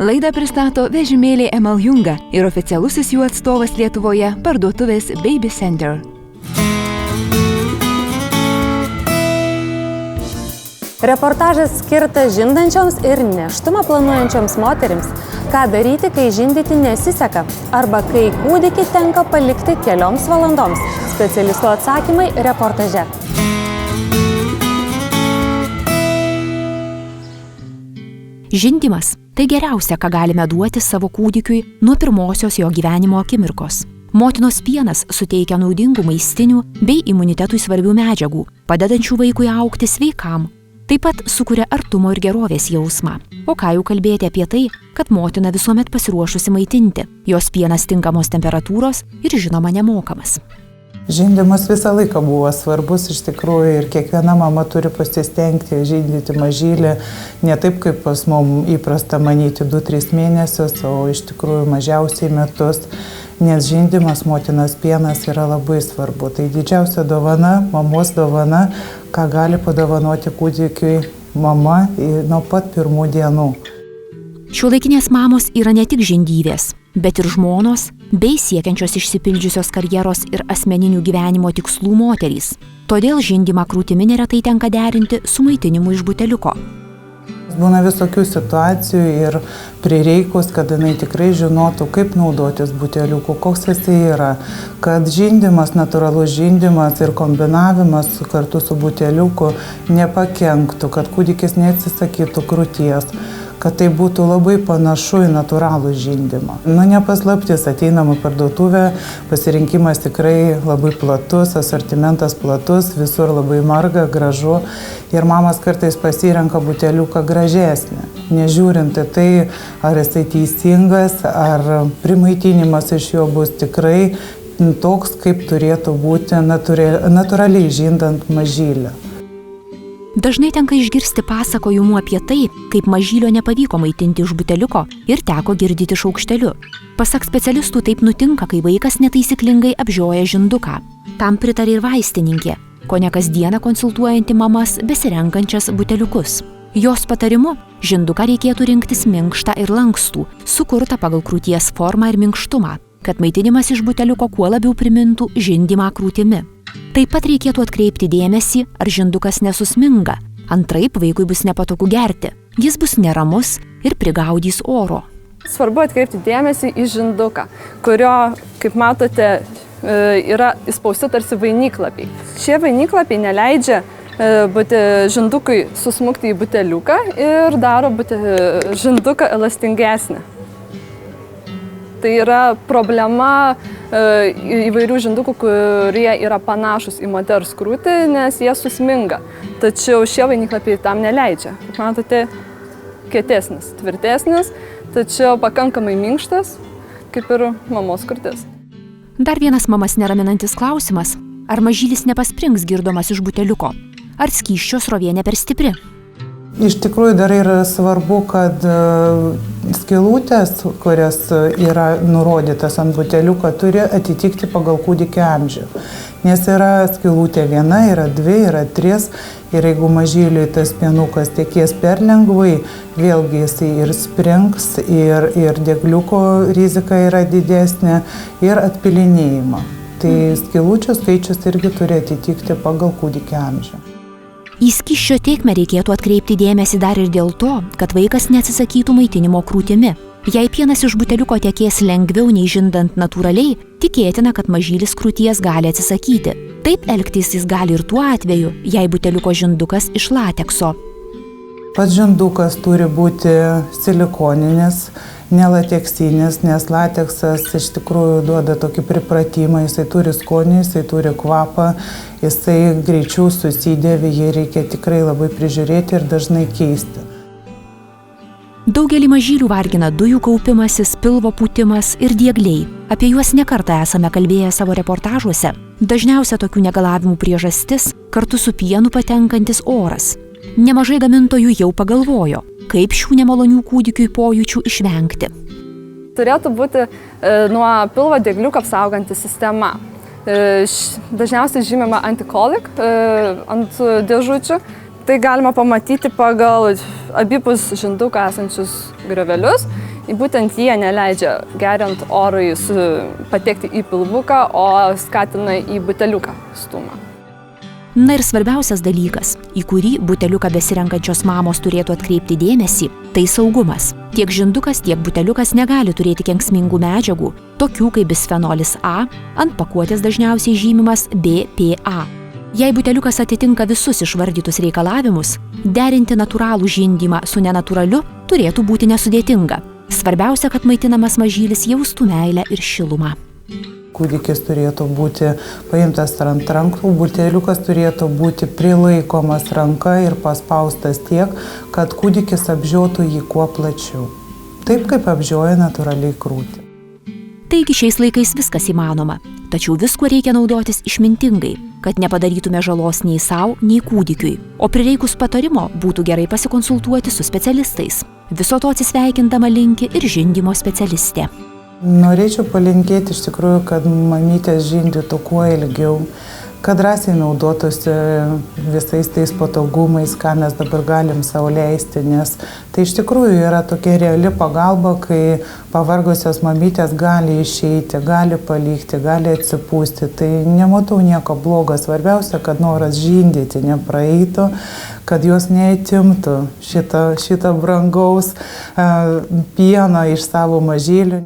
Laidą pristato vežimėliai Emal Junga ir oficialusis jų atstovas Lietuvoje parduotuvės Baby Center. Reportažas skirtas žindančioms ir nėštumą planuojančioms moterims. Ką daryti, kai žindyti nesiseka arba kai kūdikį tenka palikti kelioms valandoms. Specialistų atsakymai reportaže. Žindymas – tai geriausia, ką galime duoti savo kūdikiui nuo pirmosios jo gyvenimo akimirkos. Motinos pienas suteikia naudingų maistinių bei imunitetui svarbių medžiagų, padedančių vaikui augti sveikam. Taip pat sukuria artumo ir gerovės jausmą. O ką jau kalbėti apie tai, kad motina visuomet pasiruošusi maitinti, jos pienas tinkamos temperatūros ir žinoma nemokamas. Žindymas visą laiką buvo svarbus iš tikrųjų ir kiekviena mama turi pasistengti žindyti mažylį, ne taip kaip pas mum įprasta manyti 2-3 mėnesius, o iš tikrųjų mažiausiai metus, nes žindymas, motinos pienas yra labai svarbu. Tai didžiausia dovana, mamos dovana, ką gali padovanoti kūdikiui mama nuo pat pirmų dienų. Šiuolaikinės mamos yra ne tik žindyvės, bet ir žmonos bei siekiančios išsipildžiusios karjeros ir asmeninių gyvenimo tikslų moterys. Todėl žindymą krūtimi neretai tenka derinti su maitinimu iš buteliuko. Būna visokių situacijų ir prireikus, kad jinai tikrai žinotų, kaip naudotis buteliuku, koks jisai yra, kad žindymas, natūralus žindymas ir kombinavimas kartu su buteliuku nepakenktų, kad kūdikis neatsisakytų krūties, kad tai būtų labai panašu į natūralų žindymą. Nepaslaptis, ateinam į parduotuvę, pasirinkimas tikrai labai platus, asortimentas platus, visur labai marga, gražu ir mamas kartais pasirenka buteliuką gražesnį, nežiūrint į tai, ar jisai teisingas, ar primaitinimas iš jo bus tikrai toks, kaip turėtų būti natūraliai žindant mažylę. Dažnai tenka išgirsti pasakojimų apie tai, kaip mažylio nepavyko maitinti iš buteliuko ir teko girdyti šaukšteliu. Pasak specialistų, taip nutinka, kai vaikas netaisyklingai apžioja žinduką. Tam pritarė ir vaistininkė, kone kasdieną konsultuojanti mamas besirenkančias buteliukus. Jos patarimu, žinduką reikėtų rinktis minkštą ir lankstų, sukurtą pagal krūties formą ir minkštumą, kad maitinimas iš buteliuko kuo labiau primintų žindymą krūtimi. Taip pat reikėtų atkreipti dėmesį, ar žindukas nesusminga. Antraip vaikui bus nepatogu gerti. Jis bus neramus ir prigaudys oro. Svarbu atkreipti dėmesį į žinduką, kurio, kaip matote, yra įspausti tarsi vainiklapiai. Šie vainiklapiai neleidžia žindukui susmukti į buteliuką ir daro žinduką elastingesnį. Tai yra problema įvairių žindukų, kurie yra panašus į moters krūtį, nes jie susminga. Tačiau šie vainiklapiai tam neleidžia. Kaip matote, kietesnis, tvirtesnis, tačiau pakankamai minkštas, kaip ir mamos krūtis. Dar vienas mamas neraminantis klausimas, ar mažylis nepasprings girdomas iš buteliuko, ar skysčio srovė ne per stipri. Iš tikrųjų dar yra svarbu, kad skylutės, kurias yra nurodytas ant buteliuko, turi atitikti pagal kūdikio amžių. Nes yra skylutė 1, yra 2, yra 3 ir jeigu mažyliui tas pienukas tekės per lengvai, vėlgi jisai ir springs, ir degliuko rizika yra didesnė ir atpilinėjimo. Tai skylučių skaičius irgi turi atitikti pagal kūdikio amžių. Į skysčio tėkmę reikėtų atkreipti dėmesį dar ir dėl to, kad vaikas neatsisakytų maitinimo krūtimi. Jei pienas iš buteliuko tekės lengviau nei žindant natūraliai, tikėtina, kad mažylis krūties gali atsisakyti. Taip elgtis jis gali ir tuo atveju, jei buteliuko žindukas iš latekso. Pats žindukas turi būti silikoninis, nelateksinis, nes lateksas iš tikrųjų duoda tokį pripratimą, jisai turi skonį, jisai turi kvapą, jisai greičiau susidėvi, jį reikia tikrai labai prižiūrėti ir dažnai keisti. Daugelį mažylių vargina dujų kaupimasis, pilvo pūtimas ir diegliai. Apie juos nekartą esame kalbėję savo reportažuose. Dažniausia tokių negalavimų priežastis – kartu su pienu patenkantis oras. Nemažai gamintojų jau pagalvojo, kaip šių nemalonių kūdikiui pojūčių išvengti. Turėtų būti nuo pilvo diegliukų apsauganti sistema. Dažniausiai žymima anti-colic ant dėžučių. Tai galima pamatyti pagal abipus žinduką esančius griovelius. Būtent jie neleidžia geriant orui patekti į pilvuką, o skatina į buteliuką stūmą. Na ir svarbiausias dalykas, į kurį buteliuką besirenkančios mamos turėtų atkreipti dėmesį, tai saugumas. Tiek žindukas, tiek buteliukas negali turėti kenksmingų medžiagų, tokių kaip bisfenolis A, ant pakuotės dažniausiai žymimas BPA. Jei buteliukas atitinka visus išvardytus reikalavimus, derinti natūralų žindymą su nenatūraliu turėtų būti nesudėtinga. Svarbiausia, kad maitinamas mažylis jaustų meilę ir šilumą. Kūdikis turėtų būti paimtas ant rankų, buteliukas turėtų būti prilaikomas ranka ir paspaustas tiek, kad kūdikis apžiotų jį kuo plačiau. Taip kaip apžioja natūraliai krūtį. Taigi šiais laikais viskas įmanoma, tačiau viskuo reikia naudotis išmintingai, kad nepadarytume žalos nei savo, nei kūdikiui. O prireikus patarimo būtų gerai pasikonsultuoti su specialistais. Viso to atsisveikindama linki ir žindymo specialistė. Norėčiau palinkėti iš tikrųjų, kad mamytės žindytų kuo ilgiau, kad drąsiai naudotųsi visais tais patogumais, ką mes dabar galim sau leisti, nes tai iš tikrųjų yra tokia reali pagalba, kai pavargusios mamytės gali išeiti, gali palikti, gali atsipūsti. Tai nematau nieko blogo, svarbiausia, kad noras žindyti nepraeitų, kad jos neatimtų šitą brangaus pieno iš savo mažylių.